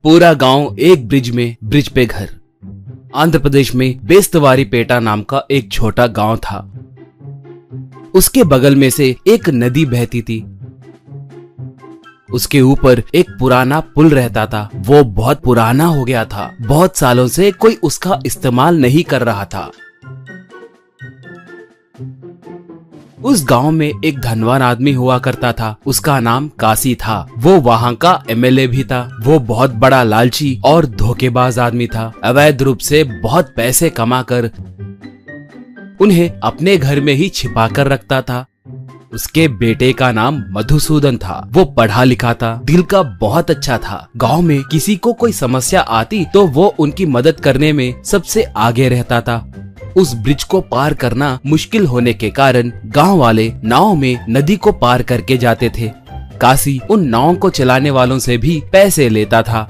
पूरा गांव एक ब्रिज पे घर। आंध्र प्रदेश में बेस्तवारीपेटा नाम का एक छोटा गांव था। उसके बगल में से एक नदी बहती थी। उसके ऊपर एक पुराना पुल रहता था। वो बहुत पुराना हो गया था। बहुत सालों से कोई उसका इस्तेमाल नहीं कर रहा था। उस गांव में एक धनवान आदमी हुआ करता था। उसका नाम काशी था। वो वहां का एमएलए भी था। वो बहुत बड़ा लालची और धोखेबाज आदमी था। अवैध रूप से बहुत पैसे कमाकर उन्हें अपने घर में ही छिपा कर रखता था। उसके बेटे का नाम मधुसूदन था। वो पढ़ा लिखा था, दिल का बहुत अच्छा था। गांव में किसी को कोई समस्या आती तो वो उनकी मदद करने में सबसे आगे रहता था। उस ब्रिज को पार करना मुश्किल होने के कारण गांव वाले नाव में नदी को पार करके जाते थे। काशी उन नाव को चलाने वालों से भी पैसे लेता था।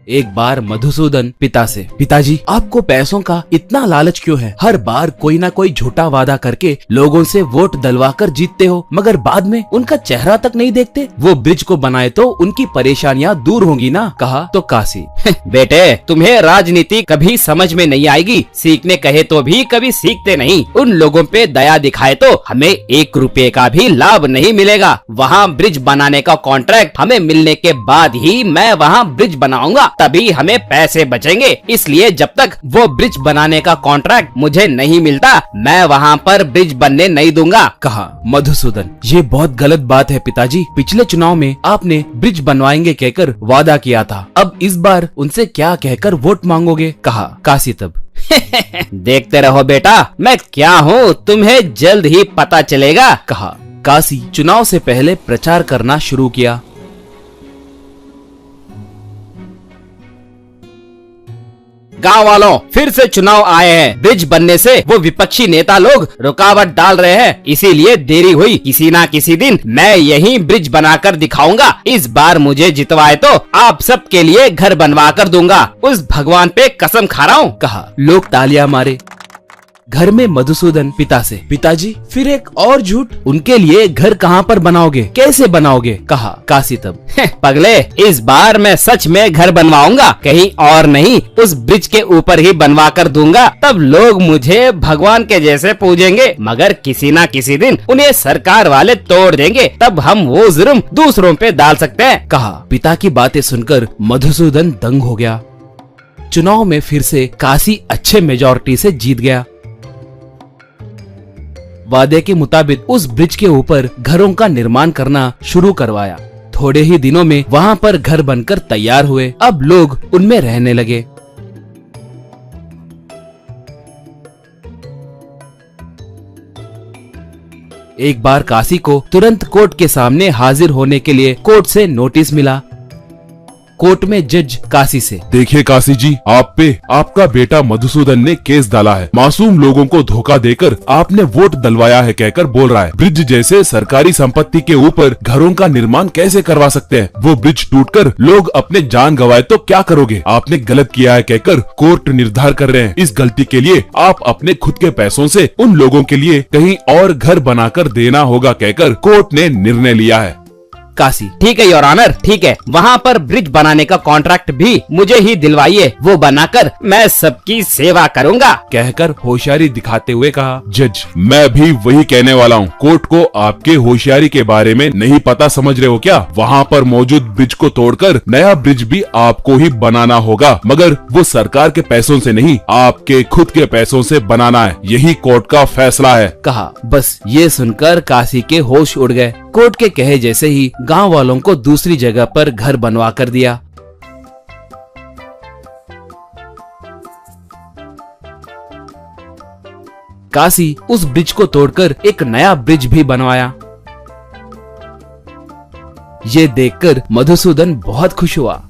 एक बार मधुसूदन पिता से, पिताजी आपको पैसों का इतना लालच क्यों है? हर बार कोई ना कोई झूठा वादा करके लोगों से वोट दिलवा कर जीतते हो, मगर बाद में उनका चेहरा तक नहीं देखते। वो ब्रिज को बनाए तो उनकी परेशानियां दूर होंगी ना? कहा तो काशी, बेटे तुम्हें राजनीति कभी समझ में नहीं आएगी। सीखने कहे तो भी कभी सीखते नहीं। उन लोगों पे दया दिखाए तो हमें 1 रुपए का भी लाभ नहीं मिलेगा। वहाँ ब्रिज बनाने का कॉन्ट्रैक्ट हमें मिलने के बाद ही मैं वहाँ ब्रिज बनाऊंगा, तभी हमें पैसे बचेंगे। इसलिए जब तक वो ब्रिज बनाने का कॉन्ट्रैक्ट मुझे नहीं मिलता, मैं वहाँ पर ब्रिज बनने नहीं दूंगा। कहा मधुसूदन, ये बहुत गलत बात है पिताजी। पिछले चुनाव में आपने ब्रिज बनवाएंगे कहकर वादा किया था। अब इस बार उनसे क्या कहकर वोट मांगोगे? कहा काशी तब। देखते रहो बेटा, मैं क्या हूँ तुम्हें जल्द ही पता चलेगा। कहा काशी चुनाव से पहले प्रचार करना शुरू किया। गांव वालों, फिर से चुनाव आए हैं। ब्रिज बनने से वो विपक्षी नेता लोग रुकावट डाल रहे हैं, इसीलिए देरी हुई। किसी ना किसी दिन मैं यही ब्रिज बनाकर दिखाऊंगा। इस बार मुझे जितवाए तो आप सबके लिए घर बनवा कर दूंगा। उस भगवान पे कसम खा रहा हूँ। कहा। लोग तालियां मारे। घर में मधुसूदन पिता से, पिताजी फिर एक और झूठ, उनके लिए घर कहाँ पर बनाओगे, कैसे बनाओगे? कहा काशी तब। पगले, इस बार मैं सच में घर बनवाऊंगा, कहीं और नहीं, उस ब्रिज के ऊपर ही बनवा कर दूंगा। तब लोग मुझे भगवान के जैसे पूजेंगे, मगर किसी ना किसी दिन उन्हें सरकार वाले तोड़ देंगे। तब हम वो जुर्म दूसरों पे डाल सकते हैं। कहा। पिता की बातें सुनकर मधुसूदन दंग हो गया। चुनाव में फिर से काशी अच्छे मेजॉरिटी से जीत गया। वादे के मुताबिक उस ब्रिज के ऊपर घरों का निर्माण करना शुरू करवाया। थोड़े ही दिनों में वहां पर घर बनकर तैयार हुए। अब लोग उनमें रहने लगे। एक बार काशी को तुरंत कोर्ट के सामने हाजिर होने के लिए कोर्ट से नोटिस मिला। कोर्ट में जज काशी से, देखिए काशी जी, आप पे आपका बेटा मधुसूदन ने केस डाला है। मासूम लोगों को धोखा देकर आपने वोट दिलवाया है कहकर बोल रहा है। ब्रिज जैसे सरकारी संपत्ति के ऊपर घरों का निर्माण कैसे करवा सकते हैं? वो ब्रिज टूटकर लोग अपने जान गंवाए तो क्या करोगे? आपने गलत किया है कहकर कोर्ट निर्धार कर रहे हैं। इस गलती के लिए आप अपने खुद के पैसों से उन लोगों के लिए कहीं और घर बनाकर देना होगा कहकर कोर्ट ने निर्णय लिया है। काशी, ठीक है योर ऑनर, ठीक है। वहाँ पर ब्रिज बनाने का कॉन्ट्रैक्ट भी मुझे ही दिलवाइए। वो बनाकर मैं सबकी सेवा करूँगा। कहकर होशियारी दिखाते हुए कहा। जज, मैं भी वही कहने वाला हूँ। कोर्ट को आपके होशियारी के बारे में नहीं पता समझ रहे हो क्या? वहाँ पर मौजूद ब्रिज को तोड़कर नया ब्रिज भी आपको ही बनाना होगा, मगर वो सरकार के पैसों से नहीं, आपके खुद के पैसों से बनाना है। यही कोर्ट का फैसला है। कहा। बस ये सुनकर काशी के होश उड़ गए। कोर्ट के कहे जैसे ही गांव वालों को दूसरी जगह पर घर बनवा कर दिया। काशी उस ब्रिज को तोड़कर एक नया ब्रिज भी बनवाया। ये देखकर मधुसूदन बहुत खुश हुआ।